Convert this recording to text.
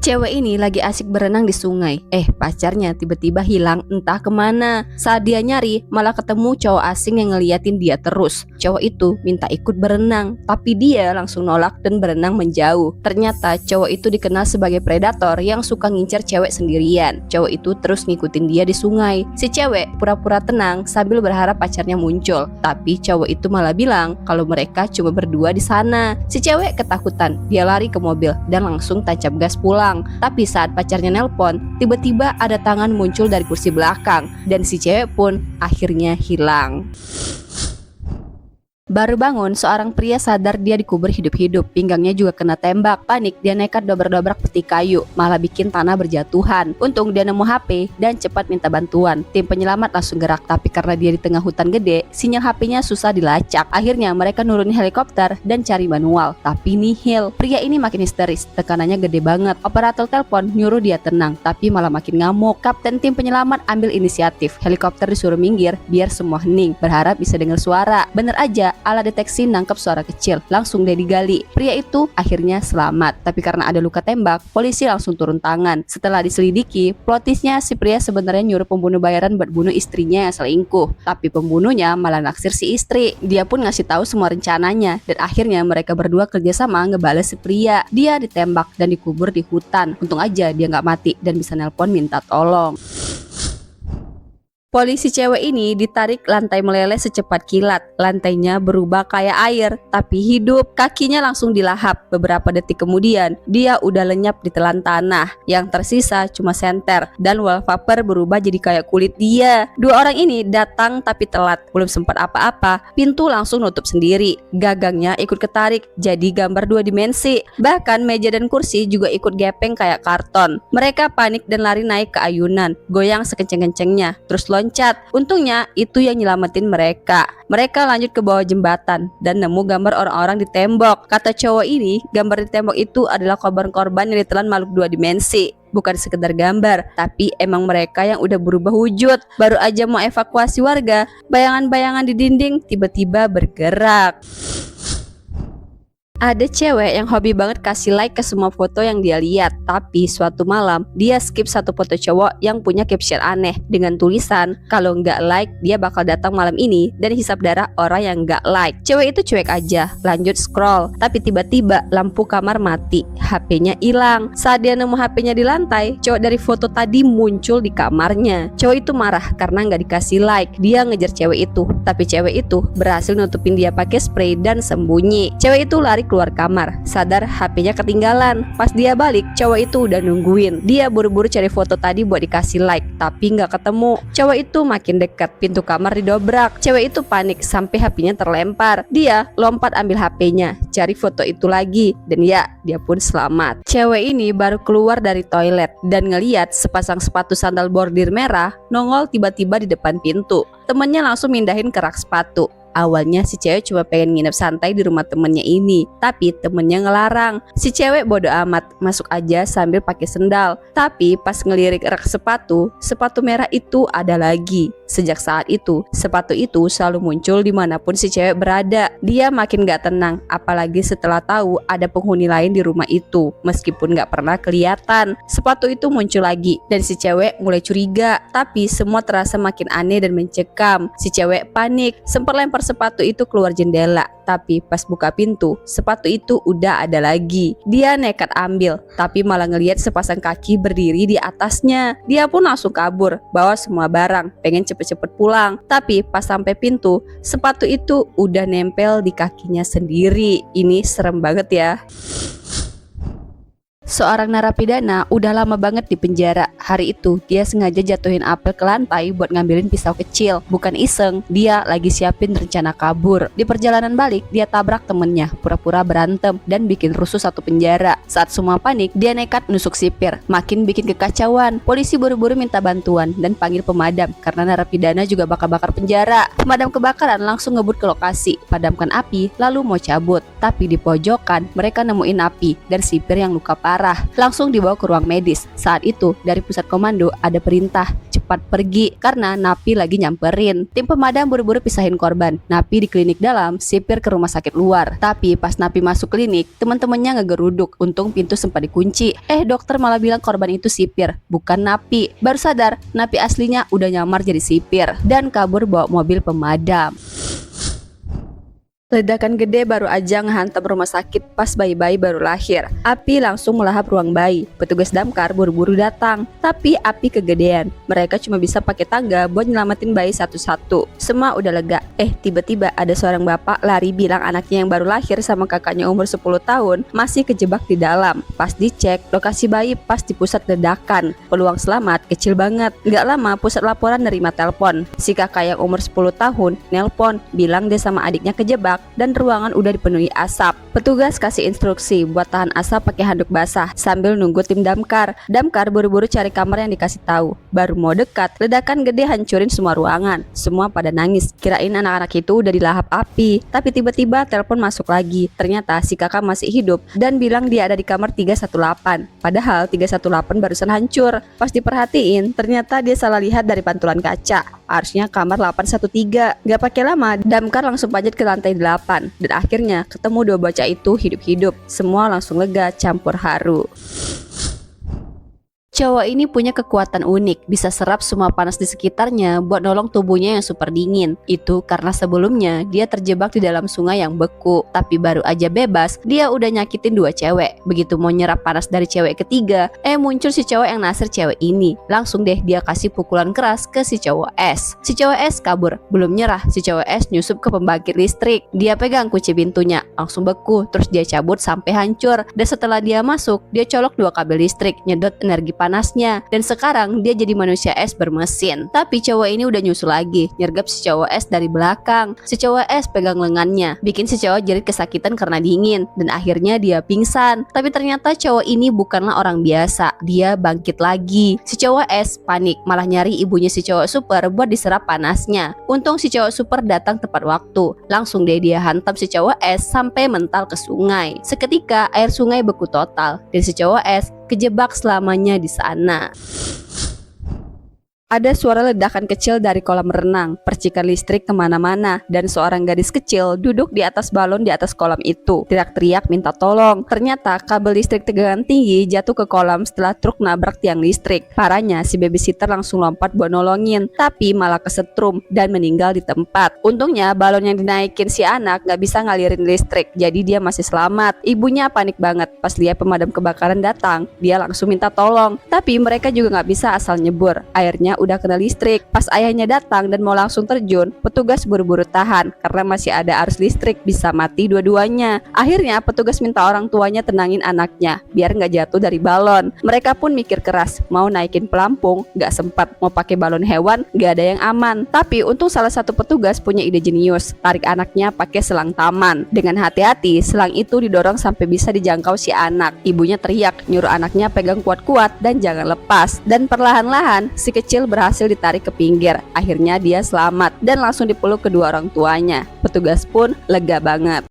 Cewek ini lagi asik berenang di sungai. Pacarnya tiba-tiba hilang entah kemana. Saat dia nyari, malah ketemu cowok asing yang ngeliatin dia terus. Cowok itu minta ikut berenang, tapi dia langsung nolak dan berenang menjauh. Ternyata cowok itu dikenal sebagai predator yang suka ngincer cewek sendirian. Cowok itu terus ngikutin dia di sungai. Si cewek pura-pura tenang sambil berharap pacarnya muncul. Tapi cowok itu malah bilang kalau mereka cuma berdua di sana. Si cewek ketakutan, dia lari ke mobil dan langsung tancap gas pulang. Tapi saat pacarnya nelpon, tiba-tiba ada tangan muncul dari kursi belakang dan si cewek pun akhirnya hilang. Baru bangun, seorang pria sadar dia dikubur hidup-hidup. Pinggangnya juga kena tembak. Panik, dia nekat dobrak-dobrak peti kayu, malah bikin tanah berjatuhan. Untung dia nemu HP dan cepat minta bantuan. Tim penyelamat langsung gerak, tapi karena dia di tengah hutan gede, sinyal HP-nya susah dilacak. Akhirnya mereka nurunin helikopter dan cari manual, tapi nihil. Pria ini makin histeris, tekanannya gede banget. Operator telepon nyuruh dia tenang, tapi malah makin ngamuk. Kapten tim penyelamat ambil inisiatif. Helikopter disuruh minggir biar semua hening, berharap bisa dengar suara. Bener aja, alat deteksi nangkep suara kecil, langsung dia digali. Pria itu akhirnya selamat, tapi karena ada luka tembak, polisi langsung turun tangan. Setelah diselidiki, plot twistnya si pria sebenarnya nyuruh pembunuh bayaran buat bunuh istrinya yang selingkuh, tapi pembunuhnya malah naksir si istri. Dia pun ngasih tahu semua rencananya, dan akhirnya mereka berdua kerjasama ngebales si pria. Dia ditembak dan dikubur di hutan. Untung aja dia nggak mati dan bisa nelpon minta tolong. Polisi cewek ini ditarik lantai meleleh secepat kilat. Lantainya berubah kayak air, tapi hidup. Kakinya langsung dilahap. Beberapa detik kemudian, dia udah lenyap di telan tanah. Yang tersisa cuma senter, dan wallpaper berubah jadi kayak kulit dia. Dua orang ini datang tapi telat. Belum sempat apa-apa, pintu langsung nutup sendiri. Gagangnya ikut ketarik, jadi gambar dua dimensi. Bahkan meja dan kursi juga ikut gepeng kayak karton. Mereka panik dan lari naik ke ayunan, goyang sekenceng-kencengnya, terus loncat. Untungnya itu yang nyelamatin mereka. Mereka lanjut ke bawah jembatan dan nemu gambar orang-orang di tembok. Kata cowok ini, gambar di tembok itu adalah korban-korban yang ditelan makhluk dua dimensi. Bukan sekedar gambar, tapi emang mereka yang udah berubah wujud. Baru aja mau evakuasi warga, bayangan-bayangan di dinding tiba-tiba bergerak. Ada cewek yang hobi banget kasih like ke semua foto yang dia lihat. Tapi suatu malam dia skip satu foto cowok yang punya caption aneh dengan tulisan kalau nggak like dia bakal datang malam ini dan hisap darah orang yang nggak like. Cewek itu cuek aja, lanjut scroll. Tapi tiba-tiba lampu kamar mati, HP-nya hilang. Saat dia nemu HP-nya di lantai, cowok dari foto tadi muncul di kamarnya. Cowok itu marah karena nggak dikasih like. Dia ngejar cewek itu, tapi cewek itu berhasil nutupin dia pakai spray dan sembunyi. Cewek itu lari keluar kamar, sadar HP-nya ketinggalan. Pas dia balik, cowok itu udah nungguin. Dia buru-buru cari foto tadi buat dikasih like, tapi nggak ketemu. Cowok itu makin dekat, pintu kamar didobrak. Cewek itu panik sampai HP-nya terlempar. Dia lompat ambil HP-nya, cari foto itu lagi, dan ya, dia pun selamat. Cewek ini baru keluar dari toilet dan ngeliat sepasang sepatu sandal bordir merah nongol tiba-tiba di depan pintu. Temennya langsung mindahin ke rak sepatu. Awalnya si cewek cuma pengen nginep santai di rumah temennya ini, tapi temennya ngelarang. Si cewek bodo amat, masuk aja sambil pakai sendal. Tapi pas ngelirik rak sepatu, sepatu merah itu ada lagi. Sejak saat itu, sepatu itu selalu muncul dimanapun si cewek berada. Dia makin gak tenang, apalagi setelah tahu ada penghuni lain di rumah itu. Meskipun gak pernah kelihatan, sepatu itu muncul lagi dan si cewek mulai curiga. Tapi semua terasa makin aneh dan mencekam. Si cewek panik, sempat lempar sepatu itu keluar jendela. Tapi pas buka pintu, sepatu itu udah ada lagi. Dia nekat ambil, tapi malah ngelihat sepasang kaki berdiri di atasnya. Dia pun langsung kabur, bawa semua barang, pengen cepet-cepet pulang. Tapi pas sampai pintu, sepatu itu udah nempel di kakinya sendiri. Ini serem banget ya. Seorang narapidana udah lama banget di penjara. Hari itu dia sengaja jatuhin apel ke lantai buat ngambilin pisau kecil. Bukan iseng, dia lagi siapin rencana kabur. Di perjalanan balik, dia tabrak temennya, pura-pura berantem dan bikin rusuh satu penjara. Saat semua panik, dia nekat nusuk sipir, makin bikin kekacauan. Polisi buru-buru minta bantuan dan panggil pemadam karena narapidana juga bakar-bakar penjara. Pemadam kebakaran langsung ngebut ke lokasi, padamkan api, lalu mau cabut. Tapi di pojokan mereka nemuin api dan sipir yang luka parah. Langsung dibawa ke ruang medis. Saat itu dari pusat komando ada perintah, cepat cepat pergi karena napi lagi nyamperin. Tim pemadam buru-buru pisahin korban. Napi di klinik dalam, sipir ke rumah sakit luar. Tapi pas napi masuk klinik, teman-temannya ngegeruduk. Untung pintu sempat dikunci. Dokter malah bilang korban itu sipir, bukan napi. Baru sadar, napi aslinya udah nyamar jadi sipir dan kabur bawa mobil pemadam. Ledakan gede baru aja ngehantam rumah sakit pas bayi-bayi baru lahir. Api langsung melahap ruang bayi. Petugas damkar buru-buru datang, tapi api kegedean. Mereka cuma bisa pakai tangga buat nyelamatin bayi satu-satu. Semua udah lega. Tiba-tiba ada seorang bapak lari bilang anaknya yang baru lahir sama kakaknya umur 10 tahun masih kejebak di dalam. Pas dicek, lokasi bayi pas di pusat ledakan. Peluang selamat kecil banget. Gak lama pusat laporan nerima telepon. Si kakak yang umur 10 tahun nelpon, bilang dia sama adiknya kejebak dan ruangan udah dipenuhi asap. Petugas kasih instruksi buat tahan asap pakai handuk basah sambil nunggu tim damkar. Damkar buru-buru cari kamar yang dikasih tahu. Baru mau dekat, ledakan gede hancurin semua ruangan. Semua pada nangis, kirain anak-anak itu udah dilahap api. Tapi tiba-tiba telepon masuk lagi. Ternyata si kakak masih hidup dan bilang dia ada di kamar 318. Padahal 318 barusan hancur. Pas diperhatiin, ternyata dia salah lihat dari pantulan kaca. Harusnya kamar 813. Gak pakai lama, damkar langsung panjat ke lantai 8. Dan akhirnya ketemu 2 bocah itu hidup-hidup. Semua langsung lega campur haru. Cowok ini punya kekuatan unik, bisa serap semua panas di sekitarnya buat nolong tubuhnya yang super dingin. Itu karena sebelumnya dia terjebak di dalam sungai yang beku. Tapi baru aja bebas, dia udah nyakitin 2 cewek. Begitu mau nyerap panas dari cewek ketiga, muncul si cowok yang naksir cewek ini. Langsung deh dia kasih pukulan keras ke si cowok S. Si cowok S kabur, belum nyerah, si cowok S nyusup ke pembangkit listrik. Dia pegang kunci pintunya, langsung beku, terus dia cabut sampai hancur. Dan setelah dia masuk, dia colok 2 kabel listrik, nyedot energi panasnya, dan sekarang dia jadi manusia es bermesin. Tapi cowok ini udah nyusul lagi, nyergap si cowok es dari belakang. Si cowok es pegang lengannya, bikin si cowok jerit kesakitan karena dingin, dan akhirnya dia pingsan. Tapi ternyata cowok ini bukanlah orang biasa, dia bangkit lagi. Si cowok es panik, malah nyari ibunya si cowok super buat diserap panasnya. Untung si cowok super datang tepat waktu, langsung deh dia hantam si cowok es sampai mental ke sungai. Seketika air sungai beku total, dan si cowok es kejebak selamanya di sana. Ada suara ledakan kecil dari kolam renang, percikan listrik kemana-mana, dan seorang gadis kecil duduk di atas balon di atas kolam itu, teriak-teriak minta tolong. Ternyata kabel listrik tegangan tinggi jatuh ke kolam setelah truk nabrak tiang listrik. Parahnya si babysitter langsung lompat buat nolongin, tapi malah kesetrum dan meninggal di tempat. Untungnya balon yang dinaikin si anak gak bisa ngalirin listrik, jadi dia masih selamat. Ibunya panik banget, pas lihat pemadam kebakaran datang, dia langsung minta tolong. Tapi mereka juga gak bisa asal nyebur, airnya udah kena listrik. Pas ayahnya datang dan mau langsung terjun, petugas buru-buru tahan karena masih ada arus listrik, bisa mati dua-duanya. Akhirnya petugas minta orang tuanya tenangin anaknya biar nggak jatuh dari balon. Mereka pun mikir keras, mau naikin pelampung nggak sempat, mau pakai balon hewan nggak ada yang aman. Tapi untung salah satu petugas punya ide jenius, tarik anaknya pakai selang taman. Dengan hati-hati selang itu didorong sampai bisa dijangkau si anak. Ibunya teriak nyuruh anaknya pegang kuat-kuat dan jangan lepas. Dan perlahan-lahan si kecil berhasil ditarik ke pinggir. Akhirnya dia selamat dan langsung dipeluk kedua orang tuanya. Petugas pun lega banget.